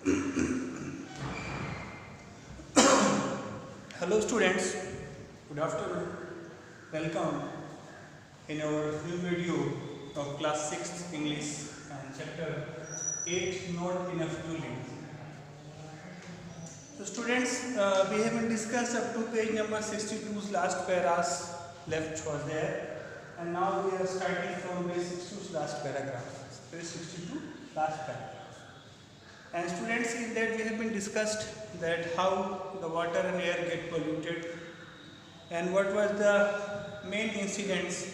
Hello students, good afternoon. Welcome in our new video of class 6 English and chapter 8 Not Enough to Live. So students, we haven't discussed up to page number 62's last paras left was there, and now we are starting from page 62's last paragraph. Page 62 last paragraph. And students, in that we have been discussed that how the water and air get polluted and what was the main incidents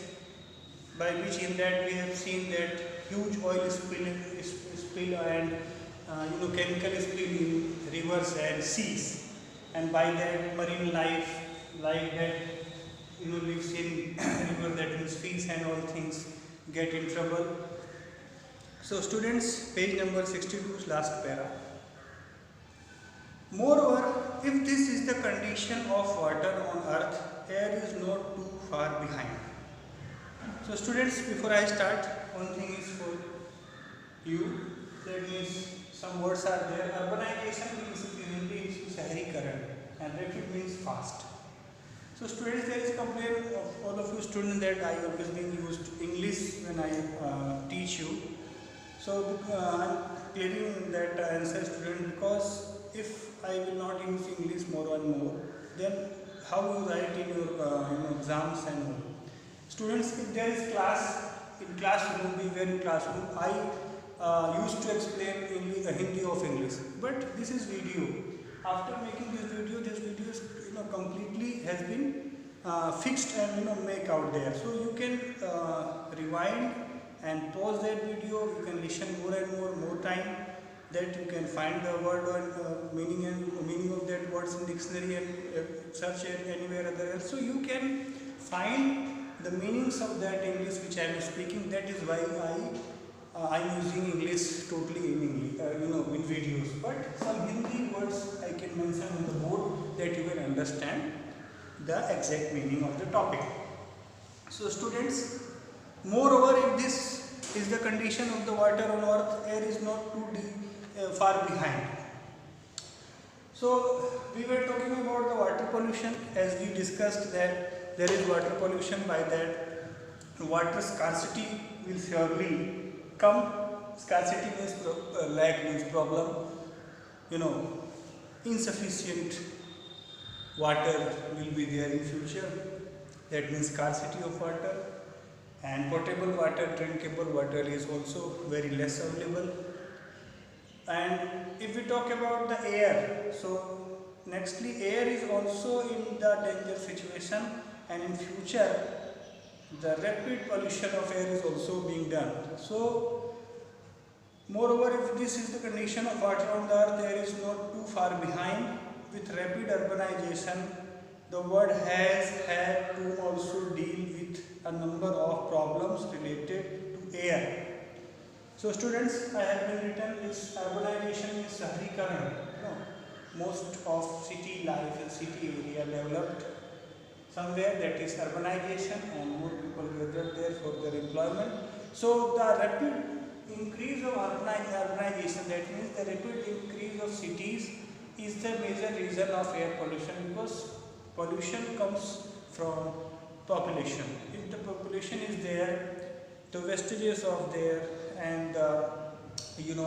by which in that we have seen that huge oil spill and chemical spill in rivers and seas, and by that marine life like that lives in river, that means fish and all things get in trouble. So students, page number 62's last para. Moreover, if this is the condition of water on earth, air is not too far behind. So students, before I start, one thing is for you, that means some words are there. Urbanization means Hindi is Shahriikaran and rapid means fast. So students, there is a complaint of all of you students that I always been used English when I teach you. So I am clearing that answer student, because if I will not use English more and more, then how you write in your exams and all. Students, if there is class, in classroom, we were in classroom, I used to explain Hindi of English, but this is video. After making this video is completely has been fixed and make out there. So you can rewind and pause that video. You can listen more and more time, that you can find the word or meaning of that words in dictionary and search it anywhere other else. So you can find the meanings of that English which I am speaking. That is why I am using English totally in English, in videos. But some Hindi words I can mention on the board that you can understand the exact meaning of the topic. So students, moreover, if this is the condition of the water on earth, air is not too far behind. So we were talking about the water pollution, as we discussed that there is water pollution. By that, water scarcity will surely come. Scarcity means lack, means problem. Insufficient water will be there in future. That means scarcity of water. And potable water, drinkable water is also very less available. And if we talk about the air, so nextly air is also in the danger situation, and in future the rapid pollution of air is also being done. So moreover, if this is the condition of water on the earth, air is not too far behind. With rapid urbanization, the world has had to also deal with a number of problems related to air. So students, I have been written this urbanization is Shahriikaran. Most of city life and city area developed somewhere, that is urbanization, and more people gathered there for their employment. So the rapid increase of urbanization, that means the rapid increase of cities, is the major reason of air pollution, because pollution comes from population. If the population is there, the wastages of there and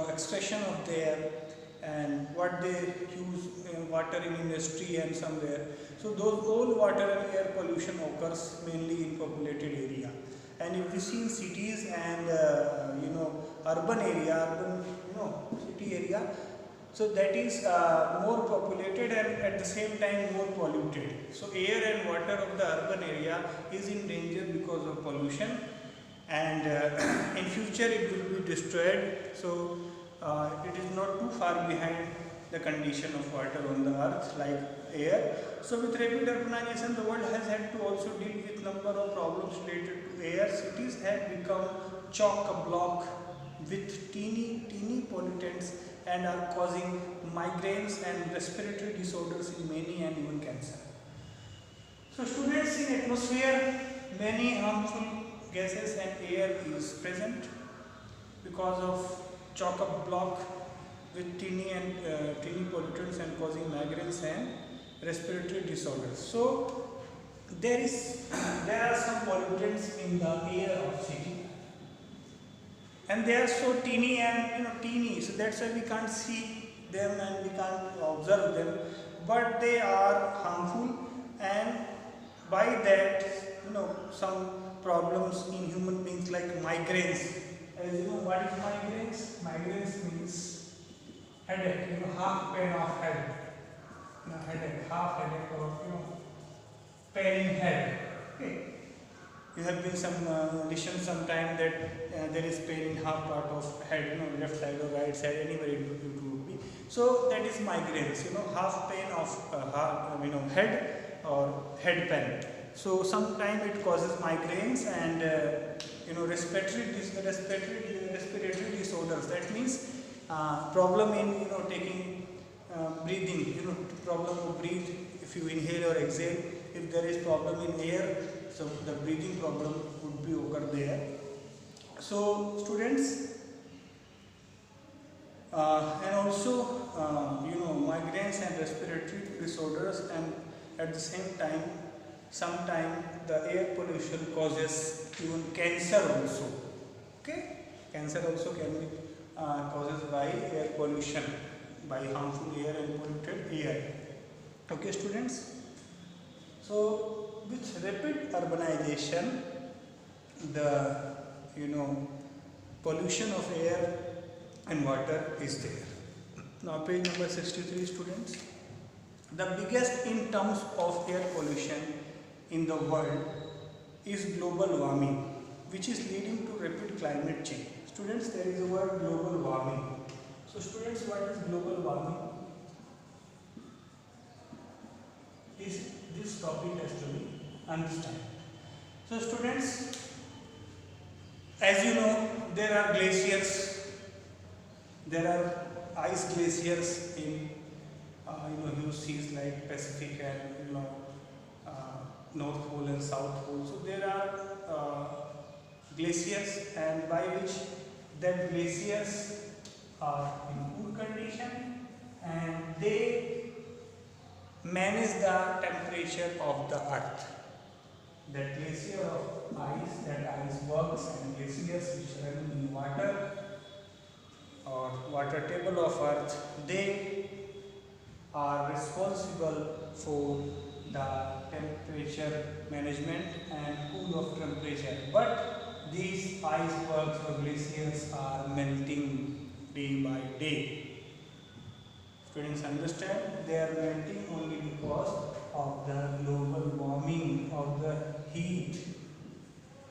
extraction of there, and what they use water in industry and somewhere, so those all water and air pollution occurs mainly in populated area. And if we see in cities and urban area, city area, so that is more populated and at the same time more polluted. So air and water of the urban area is in danger because of pollution, and in future it will be destroyed. So it is not too far behind the condition of water on the earth like air. So with rapid urbanization, the world has had to also deal with number of problems related to air. Cities have become chock-a-block with teeny pollutants and are causing migraines and respiratory disorders in many, and even cancer. So students, in atmosphere many harmful gases and air is present because of chock-up block with tiny pollutants and causing migraines and respiratory disorders. So there is there are some pollutants in the air of city, and they are so teeny and teeny, so that's why we can't see them and we can't observe them, but they are harmful, and by that some problems in human beings like migraines. As you know, what is migraines? Migraines means headache, half pain of head, headache, half headache, or pain in head. Okay, you have been some listened sometime that there is pain in half part of head, left side or right side, anywhere it would be. So that is migraines, half pain of head or head pain. So sometimes it causes migraines and respiratory disorders. That means problem in taking breathing, problem of breathe if you inhale or exhale. If there is problem in air, so the breathing problem would be occur there. So students, and also migraines and respiratory disorders, and at the same time sometimes the air pollution causes even cancer also. Okay, cancer also can be caused by air pollution, by harmful air and polluted air. Okay students, so with rapid urbanization, the pollution of air and water is there. Now page number 63 students. The biggest in terms of air pollution in the world is global warming, which is leading to rapid climate change. Students, there is a word global warming. So students, what is global warming? This topic has to be understood. So students, as you know, there are glaciers, there are ice glaciers in huge seas like Pacific and North Pole and South Pole. So there are glaciers, and by which that glaciers are in good condition and they manage the temperature of the earth. That glacier of ice, that icebergs and glaciers which run in water or water table of earth, they are responsible for the temperature management and cool of temperature. But these icebergs or glaciers are melting day by day. Students understand, they are melting only because of the global warming, of the heat,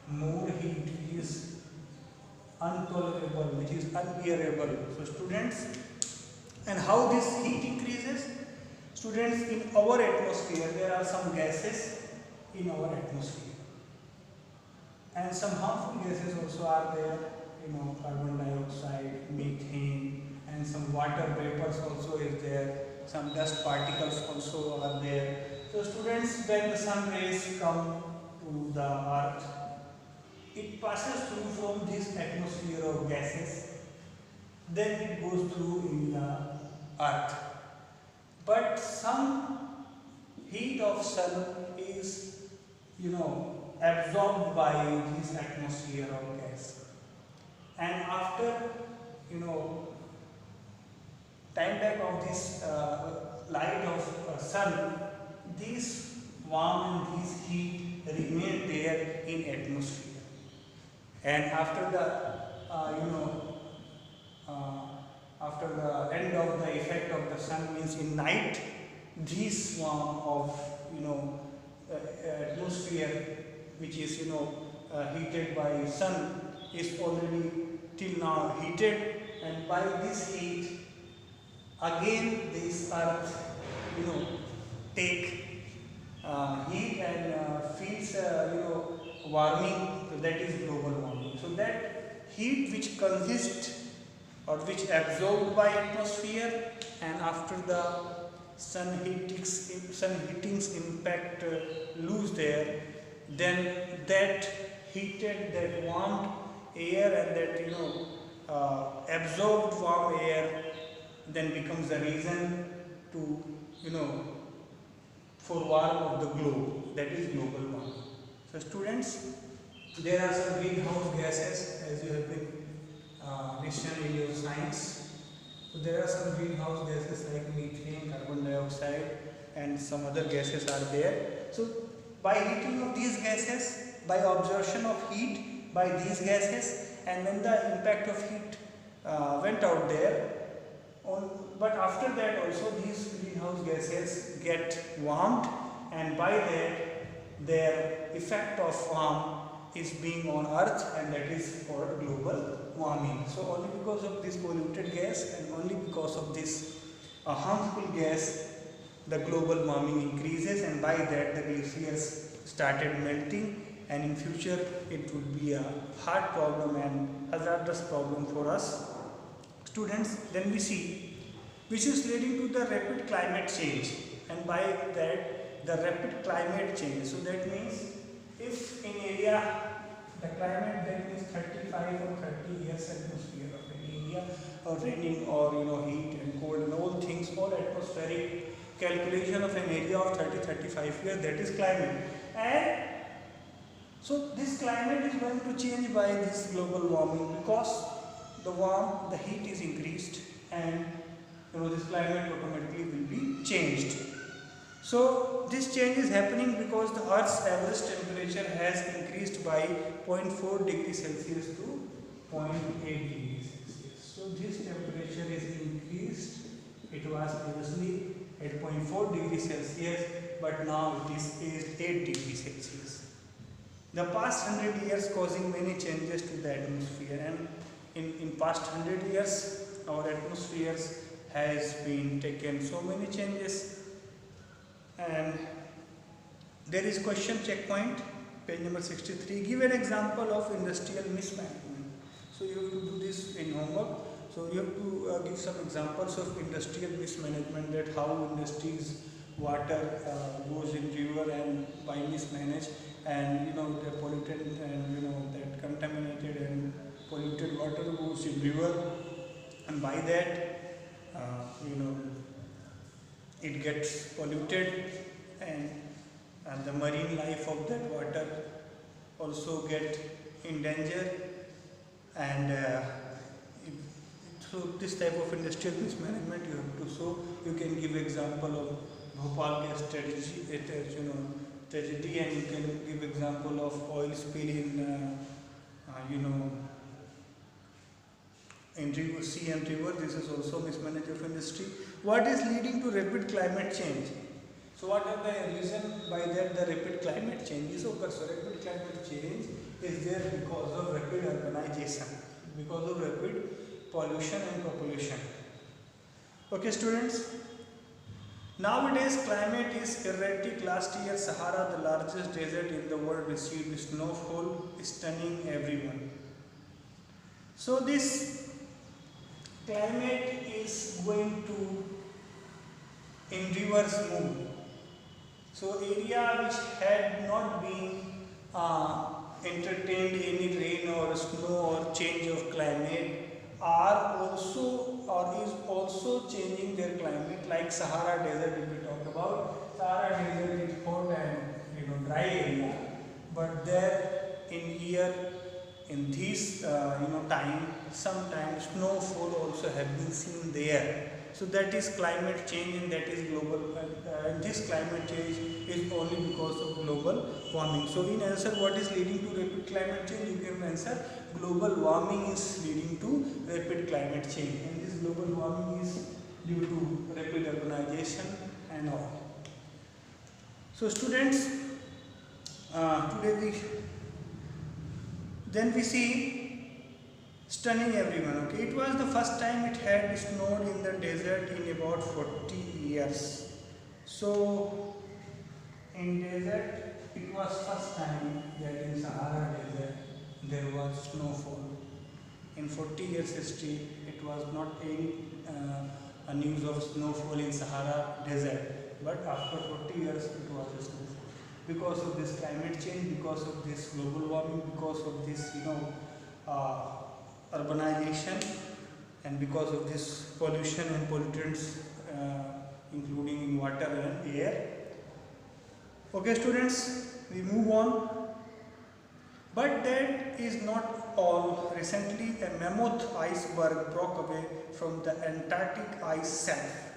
more heat which is intolerable, which is unbearable. So students, and how this heat increases? Students, in our atmosphere there are some gases in our atmosphere, and some harmful gases also are there, carbon dioxide, methane, and some water vapors also is there, some dust particles also are there. So students, when the sun rays come to the earth, it passes through from this atmosphere of gases, then it goes through in the earth. But some heat of sun is absorbed by this atmosphere of gas, and after time back of this light of sun, this warm and this heat remain there in atmosphere, and after the end of the effect of the sun, means in night, this warm of atmosphere which is heated by sun is already till now heated, and by this heat again this earth take heat and feels warming. So that is global warming. So that heat which consists or which absorbed by atmosphere, and after the sun heating's impact lose there, then that heated, that warmed air and that absorbed warm air then becomes the reason to, for warmth of the globe, that is global warming. So students, there are some greenhouse gases as you have been mentioned in your science. So there are some greenhouse gases like methane, carbon dioxide and some other gases are there. So by heating of these gases, by absorption of heat by these gases, and when the impact of heat went out there, but after that also these greenhouse gases get warmed, and by that their effect of warmth is being on earth, and that is for global warming. So only because of this polluted gas and only because of this harmful gas the global warming increases, and by that the glaciers started melting, and in future it would be a hard problem and hazardous problem for us students. Then we see which is leading to the rapid climate change, and by that the rapid climate change. So that means if in area the climate, that means 35 or 30 years atmosphere of an area, or raining or heat and cold and all things, all atmospheric calculation of an area of 30-35 years, that is climate. And so this climate is going to change by this global warming, because the heat is increased, and this climate automatically will be changed. So this change is happening because the Earth's average temperature has increased by 0.4 degrees Celsius to 0.8 degrees Celsius. So this temperature is increased. It was previously at 0.4 degrees Celsius, but now it is 8 degrees Celsius. The past 100 years causing many changes to the atmosphere, and in past 100 years our atmospheres has been taken so many changes. And there is question checkpoint, page number 63. Give an example of industrial mismanagement. So you have to do this in homework. So you have to give some examples of industrial mismanagement, that how industries water goes in river and by mismanage, and the polluted and that contaminated and polluted water goes in river, and by that it gets polluted, and the marine life of that water also get in danger. And so this type of industrial mismanagement you have to show. You can give example of Bhopal gas tragedy, and you can give example of oil spill in river, sea and river. This is also mismanagement of industry. What is leading to rapid climate change? So what are the reason by that the rapid climate change is occurs? So rapid climate change is there because of rapid urbanization, because of rapid pollution and population. Okay students, nowadays climate is erratic. Last year Sahara, the largest desert in the world, received snowfall stunning everyone. So this climate is going to in reverse move. So area which had not been entertained any rain or snow or change of climate are also or is also changing their climate, like Sahara desert. If we talk about Sahara desert, is hot and dry area, but there in this time, sometimes snowfall also have been seen there. So that is climate change, and that is global. This climate change is only because of global warming. So in answer, what is leading to rapid climate change? You can answer global warming is leading to rapid climate change, and this global warming is due to rapid urbanization and all. So students, today we see stunning everyone. Okay, it was the first time it had snowed in the desert in about 40 years. So in desert it was first time that in Sahara desert there was snowfall. In 40 years history it was not any a news of snowfall in Sahara desert, but after 40 years it was a snowfall. Because of this climate change, because of this global warming, because of this urbanization, and because of this pollution and pollutants including in water and air. Okay students, we move on. But that is not all. Recently a mammoth iceberg broke away from the Antarctic ice shelf.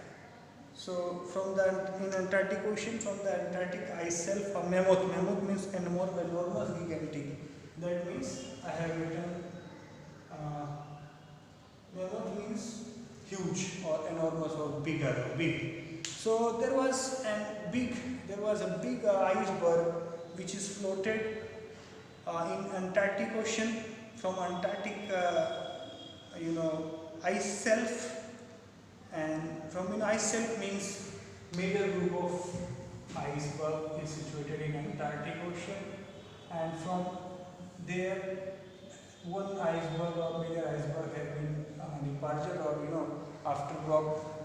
So from the in Antarctic Ocean, from the Antarctic ice shelf, a mammoth means enormous, gigantic. That means I have written mammoth means huge or enormous or bigger, big. So there was a big iceberg which is floated in Antarctic Ocean from Antarctic ice shelf. And from an ice shelf means major group of iceberg is situated in Antarctic Ocean, and from there one iceberg or major iceberg have been departed, or after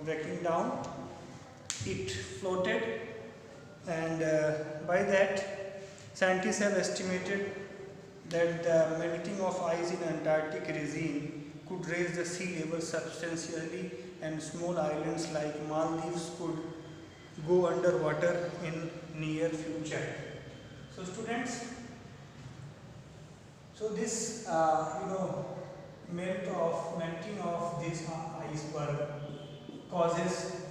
breaking down it floated, and by that scientists have estimated that the melting of ice in Antarctic region could raise the sea level substantially, and small islands like Maldives could go underwater in near future. So students, so this melting of this iceberg causes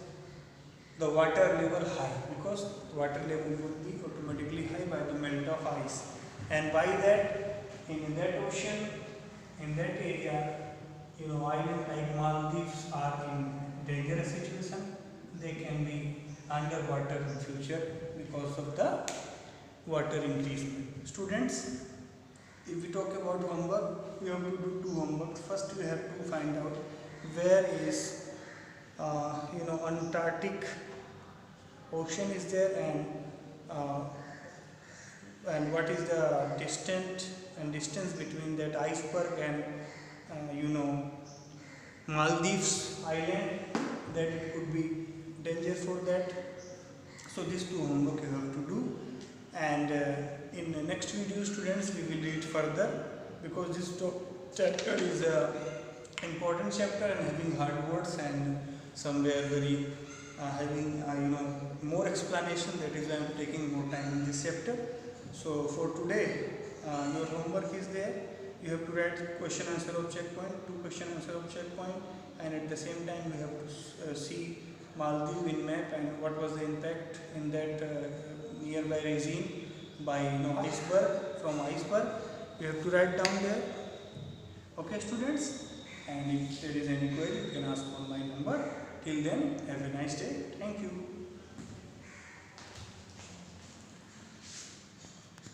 the water level high, because water level will be automatically high by the melt of ice, and by that in that ocean, in that area, island like Maldives are in dangerous situation. They can be underwater in future because of the water increasement. Students, if we talk about homework, we have to do two homeworks. First we have to find out where is Antarctic Ocean is there, and what is the distance between that iceberg and Maldives island, that it could be danger for that. So these two homework you have to do, and in the next video students we will read further, because this chapter is a important chapter and having hard words and somewhere very having more explanation. That is why I am taking more time in this chapter. So for today your homework is there. You have to write question answer of checkpoint, 2 question answer of checkpoint, and at the same time we have to see Maldives in map and what was the impact in that nearby region by iceberg, from iceberg. You have to write down there. Okay students, and if there is any query you can ask on my number. Till then, have a nice day. Thank you.